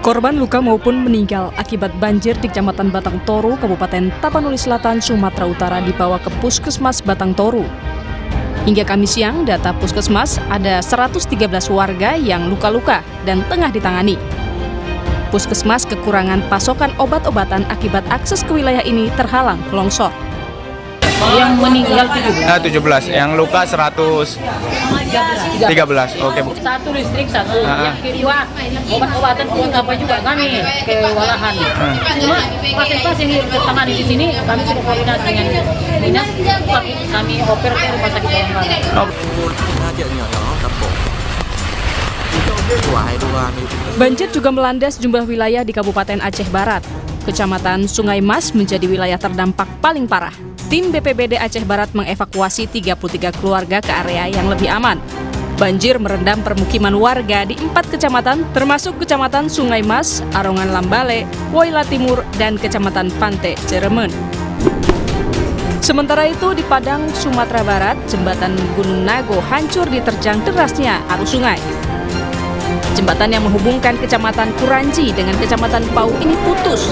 Korban luka maupun meninggal akibat banjir di Kecamatan Batang Toru, Kabupaten Tapanuli Selatan, Sumatera Utara dibawa ke Puskesmas Batang Toru. Hingga Kamis siang, data Puskesmas ada 113 warga yang luka-luka dan tengah ditangani. Puskesmas kekurangan pasokan obat-obatan akibat akses ke wilayah ini terhalang longsor. Yang meninggal 17, yang luka 113. Oke, Bu. Satu listrik, satu. Yang kedua obat-obatan buat apa juga kami kewalahan. Cuma pasien-pasien yang tertangani di sini kami sudah koordinasi dengan dinas, kami oper ke rumah sakit Bayangkara. Banjir juga melanda sejumlah wilayah di Kabupaten Aceh Barat. Kecamatan Sungai Mas menjadi wilayah terdampak paling parah. Tim BPBD Aceh Barat mengevakuasi 33 keluarga ke area yang lebih aman. Banjir merendam permukiman warga di 4 kecamatan, termasuk Kecamatan Sungai Mas, Arongan Lambale, Woila Timur, dan Kecamatan Pante, Ciremen. Sementara itu di Padang, Sumatera Barat, jembatan Gunung Nago hancur diterjang derasnya arus sungai. Jembatan yang menghubungkan Kecamatan Kuranji dengan Kecamatan Pau ini putus.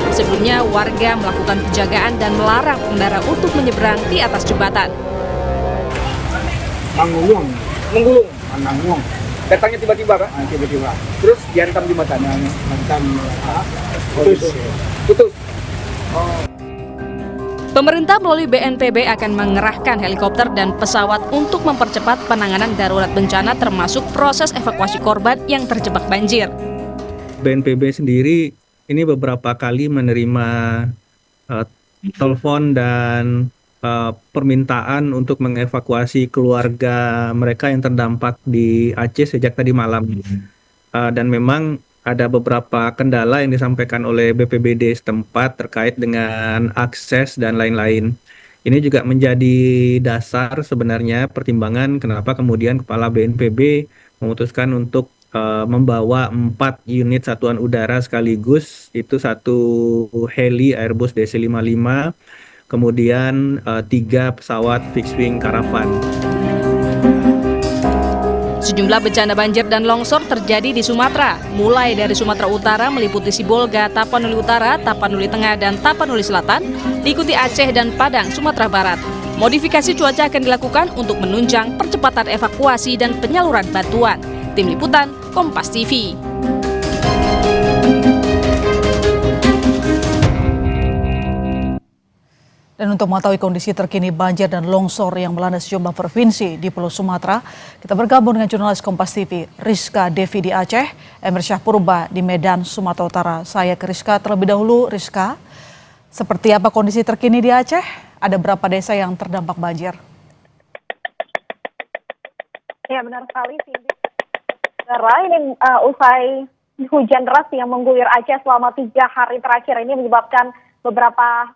Sebelumnya warga melakukan penjagaan dan melarang pengendara untuk menyeberang di atas jembatan. Menggulung. Datangnya tiba-tiba, Pak? Tiba-tiba. Terus dihantam di matanya. Putus. Pemerintah melalui BNPB akan mengerahkan helikopter dan pesawat untuk mempercepat penanganan darurat bencana termasuk proses evakuasi korban yang terjebak banjir. BNPB sendiri ini beberapa kali menerima telepon dan permintaan untuk mengevakuasi keluarga mereka yang terdampak di Aceh sejak tadi malam. Dan memang ada beberapa kendala yang disampaikan oleh BPBD setempat terkait dengan akses dan lain-lain. Ini juga menjadi dasar sebenarnya pertimbangan kenapa kemudian Kepala BNPB memutuskan untuk membawa 4 unit satuan udara sekaligus, itu 1 heli Airbus DC-55, kemudian 3 pesawat fixed wing Caravan. Sejumlah bencana banjir dan longsor terjadi di Sumatera, mulai dari Sumatera Utara meliputi Sibolga, Tapanuli Utara, Tapanuli Tengah, dan Tapanuli Selatan, diikuti Aceh dan Padang, Sumatera Barat. Modifikasi cuaca akan dilakukan untuk menunjang percepatan evakuasi dan penyaluran bantuan. Tim Liputan, Kompas TV. Dan untuk mengetahui kondisi terkini banjir dan longsor yang melanda sejumlah provinsi di Pulau Sumatera, kita bergabung dengan jurnalis Kompas TV, Rizka Devi di Aceh, Emir Syah Purba di Medan, Sumatera Utara. Saya ke Rizka terlebih dahulu. Rizka, seperti apa kondisi terkini di Aceh? Ada berapa desa yang terdampak banjir? Ya, benar sekali, Cindy. Ini usai hujan deras yang mengguyur Aceh selama 3 hari terakhir ini menyebabkan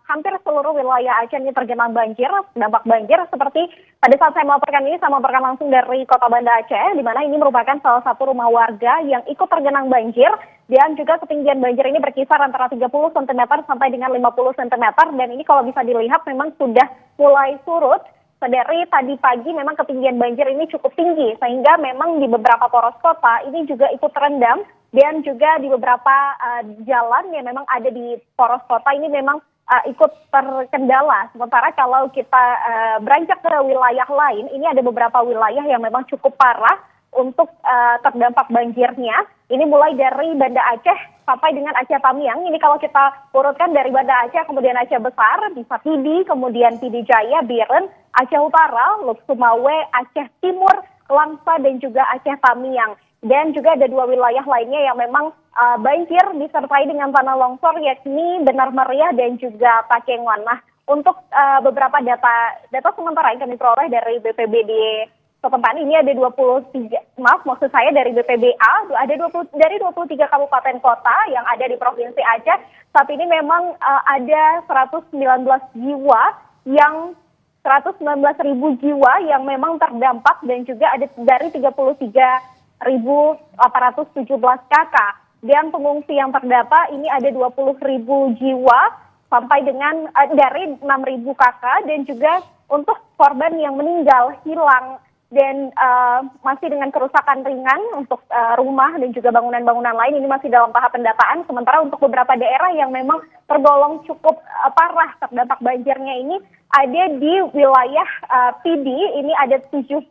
hampir seluruh wilayah Aceh ini tergenang banjir, dampak banjir. Seperti pada saat saya melaporkan ini, saya melaporkan langsung dari Kota Banda Aceh, di mana ini merupakan salah satu rumah warga yang ikut tergenang banjir, dan juga ketinggian banjir ini berkisar antara 30 cm sampai dengan 50 cm, dan ini kalau bisa dilihat memang sudah mulai surut. Dari tadi pagi memang ketinggian banjir ini cukup tinggi, sehingga memang di beberapa poros kota ini juga ikut terendam, dan juga di beberapa jalan yang memang ada di poros kota ini memang ikut terkendala. Sementara kalau kita beranjak ke wilayah lain, ini ada beberapa wilayah yang memang cukup parah untuk terdampak banjirnya. Ini mulai dari Banda Aceh sampai dengan Aceh Tamiang. Ini kalau kita urutkan dari Banda Aceh, kemudian Aceh Besar, di Pidi, kemudian Pidi Jaya, Biren, Aceh Utara, Luk Sumawe, Aceh Timur, Langsa, dan juga Aceh Tamiang. Dan juga ada 2 wilayah lainnya yang memang banjir disertai dengan tanah longsor, yakni Benar Meriah dan juga Takengon. Nah, untuk beberapa data sementara yang kami peroleh dari BPBD setempat ini ada 23, dari BPBA, dari 23 kabupaten kota yang ada di Provinsi Aceh. Saat ini memang ada 119 ribu jiwa yang memang terdampak, dan juga ada dari 33.817 KK. Dan pengungsi yang terdata ini ada 20.000 jiwa sampai dengan dari 6.000 KK, dan juga untuk korban yang meninggal hilang dan masih dengan kerusakan ringan untuk rumah dan juga bangunan-bangunan lain ini masih dalam tahap pendataan. Sementara untuk beberapa daerah yang memang tergolong cukup parah terdampak banjirnya ini ada di wilayah PD, ini ada 7.000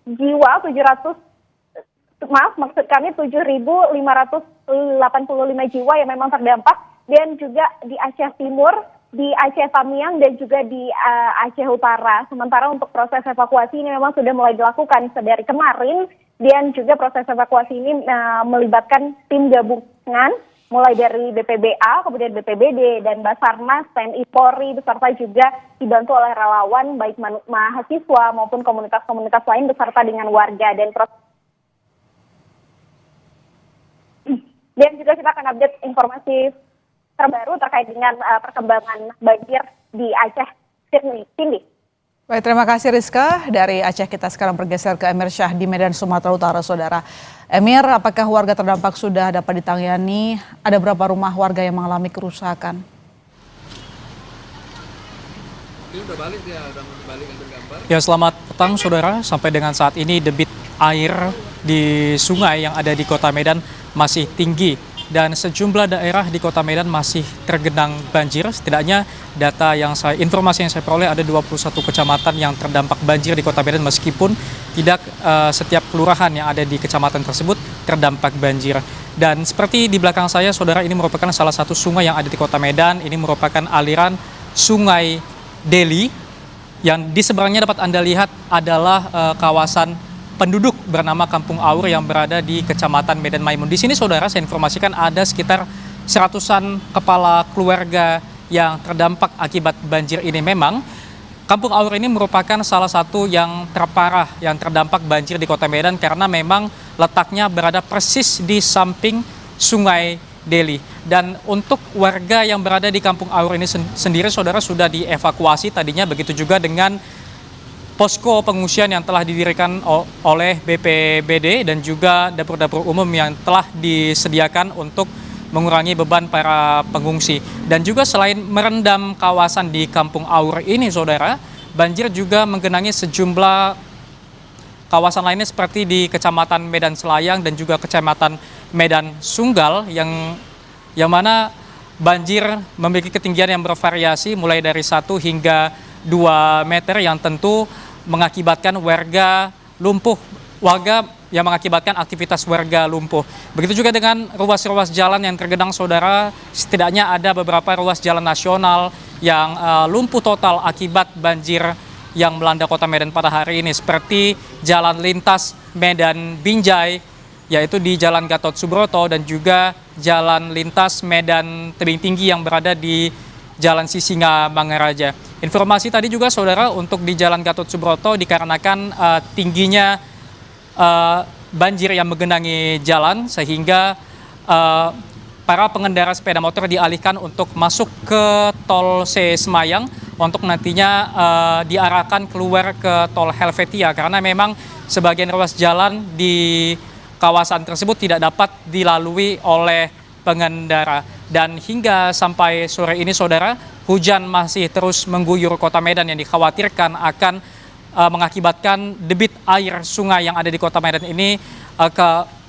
jiwa, 7.585 jiwa yang memang terdampak, dan juga di Aceh Timur, di Aceh Tamiang, dan juga di Aceh Utara. Sementara untuk proses evakuasi ini memang sudah mulai dilakukan sedari kemarin, dan juga proses evakuasi ini melibatkan tim gabungan, mulai dari BPBA, kemudian BPBD, dan Basarnas, TNI Polri, beserta juga dibantu oleh relawan, baik mahasiswa maupun komunitas-komunitas lain, beserta dengan warga. Dan juga kita akan update informasi terbaru terkait dengan perkembangan banjir di Aceh. Cindy. Baik, terima kasih Rizka. Dari Aceh kita sekarang bergeser ke Emir Syah di Medan, Sumatera Utara, Saudara. Emir, apakah warga terdampak sudah dapat ditangani? Ada berapa rumah warga yang mengalami kerusakan? Ya, selamat petang Saudara. Sampai dengan saat ini debit air di sungai yang ada di Kota Medan masih tinggi dan sejumlah daerah di Kota Medan masih tergenang banjir. Setidaknya informasi yang saya peroleh ada 21 kecamatan yang terdampak banjir di Kota Medan, meskipun tidak setiap kelurahan yang ada di kecamatan tersebut terdampak banjir. Dan seperti di belakang saya Saudara, ini merupakan salah satu sungai yang ada di Kota Medan. Ini merupakan aliran Sungai Deli yang di seberangnya dapat Anda lihat adalah kawasan penduduk bernama Kampung Aur yang berada di Kecamatan Medan Maimun. Di sini Saudara, saya informasikan ada sekitar 100-an kepala keluarga yang terdampak akibat banjir ini. Memang Kampung Aur ini merupakan salah satu yang terparah yang terdampak banjir di Kota Medan karena memang letaknya berada persis di samping Sungai Deli. Dan untuk warga yang berada di Kampung Aur ini sendiri Saudara sudah dievakuasi tadinya, begitu juga dengan posko pengungsian yang telah didirikan oleh BPBD dan juga dapur-dapur umum yang telah disediakan untuk mengurangi beban para pengungsi. Dan juga selain merendam kawasan di Kampung Aur ini Saudara, banjir juga menggenangi sejumlah kawasan lainnya seperti di Kecamatan Medan Selayang dan juga Kecamatan Medan Sunggal yang mana banjir memiliki ketinggian yang bervariasi mulai dari 1 hingga 2 meter yang tentu mengakibatkan warga yang mengakibatkan aktivitas warga lumpuh. Begitu juga dengan ruas-ruas jalan yang tergenang Saudara, setidaknya ada beberapa ruas jalan nasional yang lumpuh total akibat banjir yang melanda Kota Medan pada hari ini, seperti jalan lintas Medan Binjai, yaitu di Jalan Gatot Subroto, dan juga jalan lintas Medan Tebing Tinggi yang berada di Jalan Sisinga Mangaraja. Informasi tadi juga Saudara, untuk di Jalan Gatot Subroto dikarenakan tingginya banjir yang menggenangi jalan sehingga para pengendara sepeda motor dialihkan untuk masuk ke tol C Semayang untuk nantinya diarahkan keluar ke tol Helvetia karena memang sebagian ruas jalan di kawasan tersebut tidak dapat dilalui oleh pengendara. Dan hingga sampai sore ini Saudara, hujan masih terus mengguyur Kota Medan yang dikhawatirkan akan mengakibatkan debit air sungai yang ada di Kota Medan ini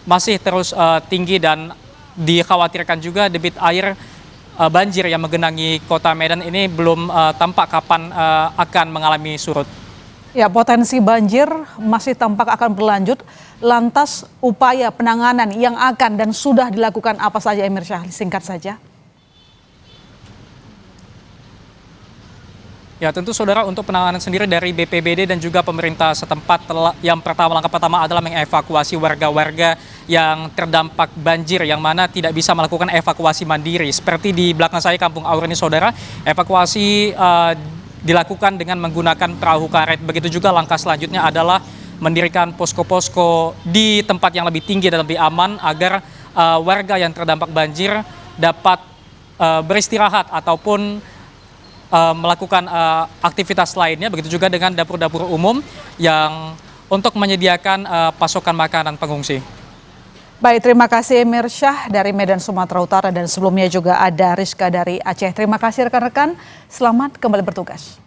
masih terus tinggi, dan dikhawatirkan juga debit air banjir yang menggenangi Kota Medan ini belum tampak kapan akan mengalami surut. Ya, potensi banjir masih tampak akan berlanjut. Lantas upaya penanganan yang akan dan sudah dilakukan apa saja, Emir Syah? Singkat saja. Ya, tentu Saudara, untuk penanganan sendiri dari BPBD dan juga pemerintah setempat langkah pertama adalah mengevakuasi warga-warga yang terdampak banjir yang mana tidak bisa melakukan evakuasi mandiri. Seperti di belakang saya Kampung Aur ini Saudara, evakuasi dilakukan dengan menggunakan perahu karet. Begitu juga langkah selanjutnya adalah mendirikan posko-posko di tempat yang lebih tinggi dan lebih aman agar warga yang terdampak banjir dapat beristirahat ataupun melakukan aktivitas lainnya. Begitu juga dengan dapur-dapur umum yang untuk menyediakan pasokan makanan pengungsi. Baik, terima kasih Emir Syah dari Medan, Sumatera Utara, dan sebelumnya juga ada Rizka dari Aceh. Terima kasih rekan-rekan, selamat kembali bertugas.